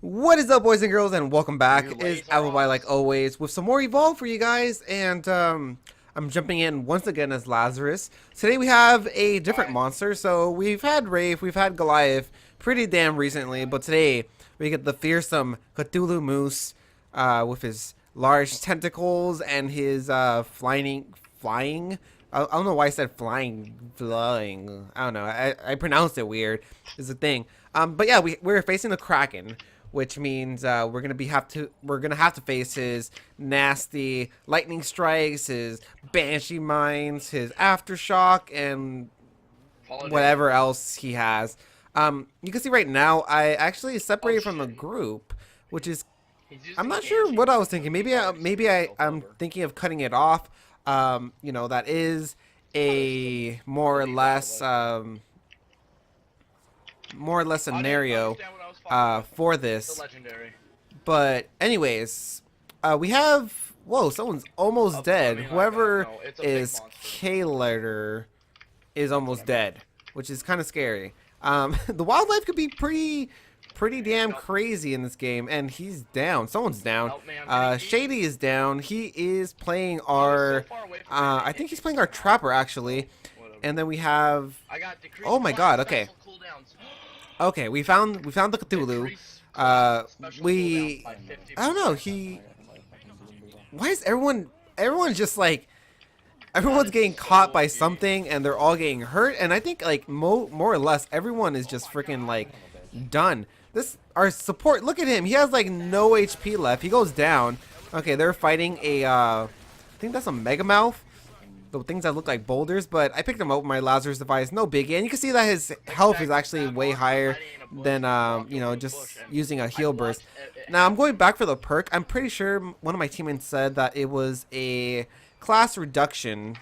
What is up, boys and girls, and welcome back. It's AppleByte, like always, with some more Evolve for you guys, and I'm jumping in once again as Lazarus. Today we have a different monster. So we've had Wraith, we've had Goliath pretty damn recently, but today we get the fearsome Cthulhu Moose with his large tentacles and his flying. I don't know why I said flying. I don't know. I pronounced it weird. Is the thing. But yeah, we're facing the Kraken, which means we're gonna have to face his nasty lightning strikes, his banshee mines, his aftershock, and whatever else he has. You can see right now I actually separated from the group, which is I'm not sure what I was thinking. Maybe I'm thinking of cutting it off. You know, that is a more or less scenario for this. But anyways, we have someone's almost dead. Whoever is K-letter is almost dead, which is kind of scary. The wildlife could be pretty damn crazy in this game, and he's down. Someone's down. Shady is down. He is playing our I think he's playing our trapper actually. And then we have, oh my god, okay. Okay, we found the Cthulhu. I don't know, why is everyone just like, everyone's getting caught by something and they're all getting hurt, and I think like more or less everyone is just freaking like done. Our support, look at him, he has like no HP left. He goes down. Okay, they're fighting a I think that's a Megamouth, the things that look like boulders, but I picked him up with my Lazarus device, no biggie. And you can see that his health is actually way higher than you know, just using a heal burst. Now I'm going back for the perk. I'm pretty sure one of my teammates said that it was a class reduction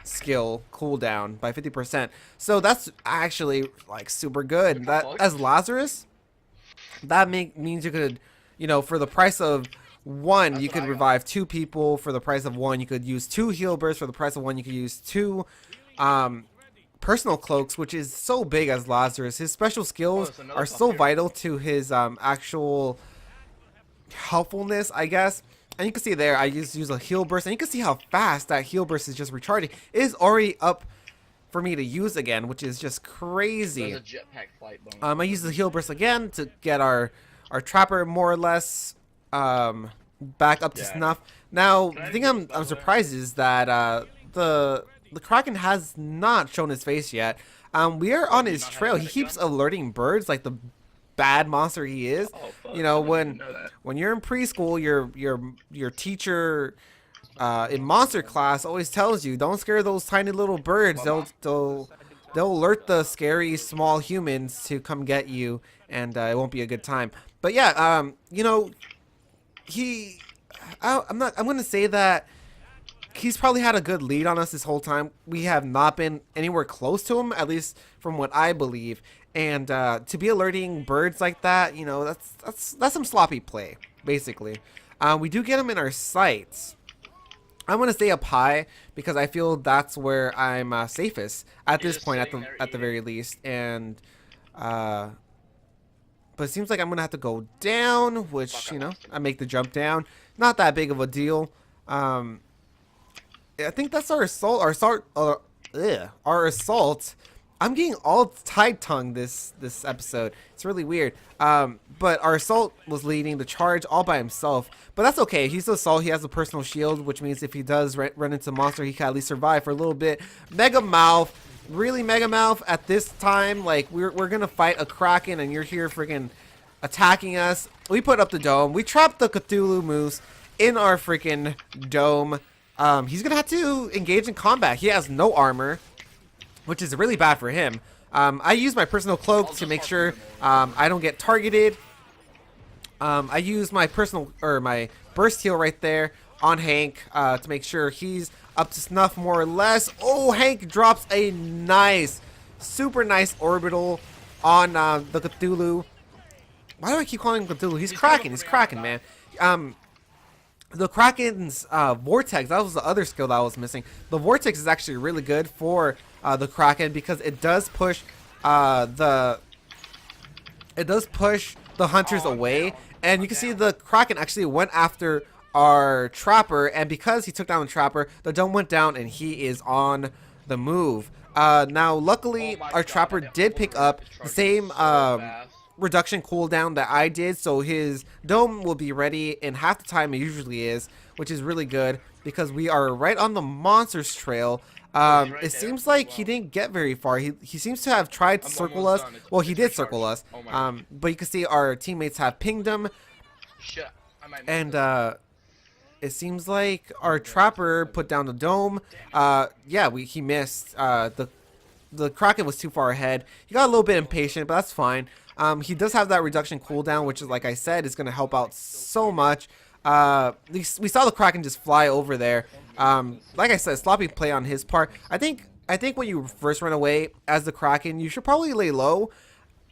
skill cooldown by 50%. So that's actually like super good. That as Lazarus, that means you could, you know, for the price of one, you could revive two people. For the price of one, you could use two heal bursts. For the price of one, you could use two personal cloaks, which is so big as Lazarus. His special skills are so vital to his actual helpfulness, I guess. And you can see there, I use a heal burst, and you can see how fast that heal burst is just recharging. It is already up for me to use again, which is just crazy. I use the heal burst again to get our trapper more or less back up to snuff. Now, the thing I'm surprised is that the Kraken has not shown his face yet. We are on his trail. He keeps alerting birds like the bad monster he is. You know, when you're in preschool, your teacher in monster class always tells you, don't scare those tiny little birds. They'll alert the scary small humans to come get you, and it won't be a good time. But yeah, you know, I'm gonna say that he's probably had a good lead on us this whole time. We have not been anywhere close to him, at least from what I believe. And to be alerting birds like that, you know, that's some sloppy play, basically. We do get him in our sights. I'm gonna stay up high because I feel that's where I'm safest at this point, at the very least. And but it seems like I'm gonna have to go down, which, you know, I make the jump down. Not that big of a deal. I think that's our assault. Our assault. I'm getting all tied-tongued this episode. It's really weird. But our assault was leading the charge all by himself. But that's okay. He's the assault. He has a personal shield, which means if he does run into a monster, he can at least survive for a little bit. Megamouth. Really, Megamouth, at this time, like, we're gonna fight a Kraken and you're here freaking attacking us. We put up the dome. We trapped the Cthulhu Moose in our freaking dome. He's gonna have to engage in combat. He has no armor, which is really bad for him. I use my personal cloak to make sure I don't get targeted. I use my my burst heal right there on Hank to make sure he's up to snuff more or less. Oh, Hank drops a nice, super nice orbital on the Cthulhu. Why do I keep calling him Cthulhu? He's Kraken. He's Kraken, man. The Kraken's Vortex, that was the other skill that I was missing. The Vortex is actually really good for the Kraken because it does push the hunters away. And you can see the Kraken actually went after our trapper, and because he took down the trapper, the dome went down and he is on the move. Now luckily our trapper did pick up the same reduction cooldown that I did, so his dome will be ready in half the time it usually is, which is really good because we are right on the monsters trail. It seems like he didn't get very far. He seems to have tried to circle us. Well, he did circle us, but you can see our teammates have pinged him, and it seems like our trapper put down the dome. Yeah, he missed. The Kraken was too far ahead. He got a little bit impatient, but that's fine. He does have that reduction cooldown, which is, like I said, is going to help out so much. We saw the Kraken just fly over there. Like I said, sloppy play on his part. I think when you first run away as the Kraken, you should probably lay low,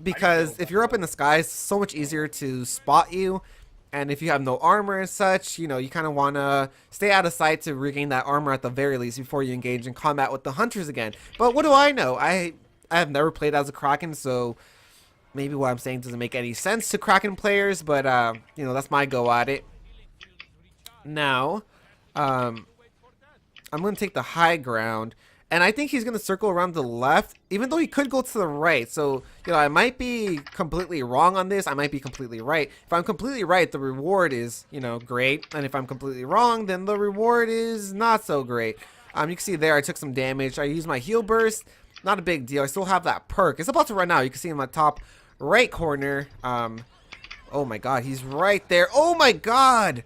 because if you're up in the sky, it's so much easier to spot you. And if you have no armor and such, you know, you kind of want to stay out of sight to regain that armor at the very least before you engage in combat with the hunters again. But what do I know? I have never played as a Kraken, so maybe what I'm saying doesn't make any sense to Kraken players, but you know, that's my go at it. Now, I'm going to take the high ground, and I think he's going to circle around the left, even though he could go to the right. So, you know, I might be completely wrong on this. I might be completely right. If I'm completely right, the reward is, you know, great. And if I'm completely wrong, then the reward is not so great. You can see there I took some damage. I used my heal burst. Not a big deal. I still have that perk. It's about to run out. You can see in my top right corner. Oh my god, he's right there. Oh my god!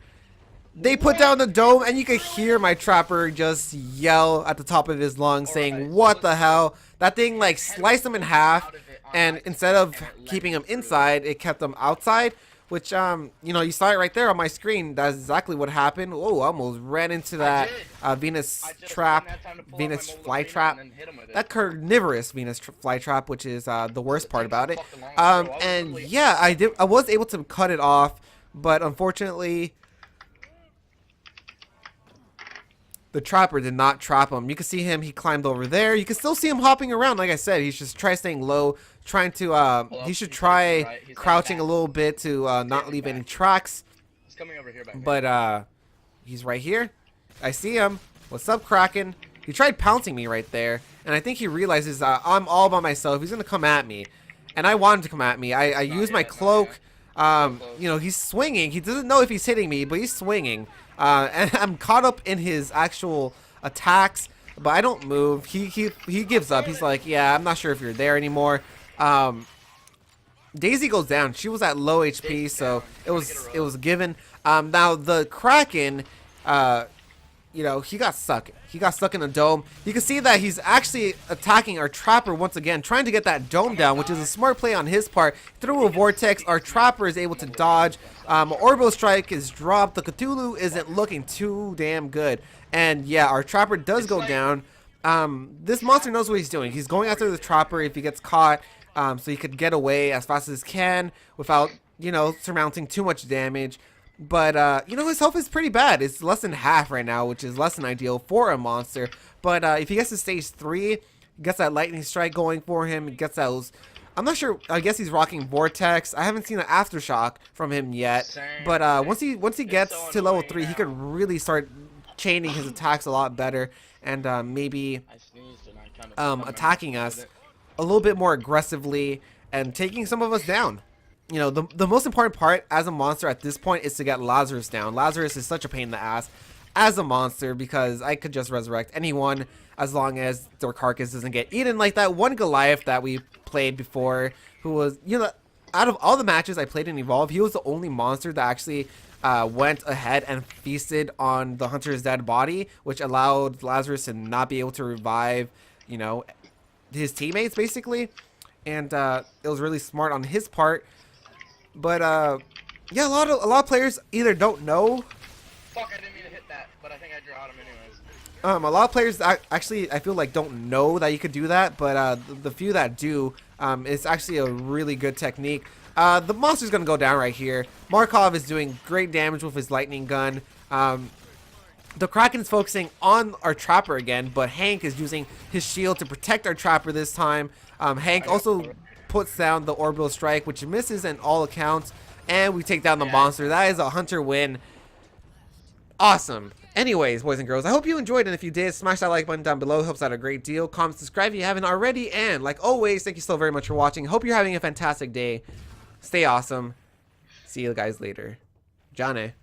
They put down the dome, and you could hear my trapper just yell at the top of his lungs saying, what the hell? That thing like sliced him in half, and instead of keeping him inside, it kept him outside, which, you know, you saw it right there on my screen. That's exactly what happened. Oh, I almost ran into that Venus flytrap. That carnivorous Venus flytrap, which is the worst part about it. And yeah, I was able to cut it off, but unfortunately, the trapper did not trap him. You can see him, he climbed over there. You can still see him hopping around. Like I said, he's just try staying low, trying to, he should try crouching a little bit to not leave any tracks. But he's right here. I see him. What's up, Kraken? He tried pouncing me right there, and I think he realizes I'm all by myself. He's going to come at me, and I want him to come at me. I use my cloak. You know, he's swinging. He doesn't know if he's hitting me, but he's swinging. And I'm caught up in his actual attacks, but I don't move. He gives up. He's like, yeah, I'm not sure if you're there anymore. Daisy goes down. She was at low HP, so it was given. Now the Kraken, you know, he got stuck. He got stuck in the dome. You can see that he's actually attacking our trapper once again, trying to get that dome down, which is a smart play on his part. Through a vortex, our trapper is able to dodge. Orbital strike is dropped. The Cthulhu isn't looking too damn good. And yeah, our trapper does go down. This monster knows what he's doing. He's going after the trapper if he gets caught, so he could get away as fast as he can without, you know, surmounting too much damage. But, you know, his health is pretty bad. It's less than half right now, which is less than ideal for a monster. But if he gets to stage 3, gets that lightning strike going for him, gets those... I'm not sure. I guess he's rocking Vortex. I haven't seen an Aftershock from him yet. But once he gets to level 3, he could really start chaining his attacks a lot better. And maybe attacking us a little bit more aggressively and taking some of us down. You know, the most important part as a monster at this point is to get Lazarus down. Lazarus is such a pain in the ass as a monster because I could just resurrect anyone as long as their carcass doesn't get eaten, like that one Goliath that we played before, who was, you know, out of all the matches I played in Evolve, he was the only monster that actually went ahead and feasted on the hunter's dead body, which allowed Lazarus to not be able to revive, you know, his teammates basically. And it was really smart on his part. But yeah, a lot of players either don't know. Fuck, I didn't mean to hit that, but I think I drawed him anyways. A lot of players actually, I feel like, don't know that you could do that, but the few that do, it's actually a really good technique. The monster's gonna go down right here. Markov is doing great damage with his lightning gun. The Kraken is focusing on our trapper again, but Hank is using his shield to protect our trapper this time. Hank also puts down the orbital strike, which misses in all accounts, and we take down the monster. That is a hunter win. Awesome. Anyways, boys and girls, I hope you enjoyed, and if you did, smash that like button down below. It helps out a great deal. Comment, subscribe if you haven't already, and like always, thank you so very much for watching. Hope you're having a fantastic day. Stay awesome. See you guys later. Johnny.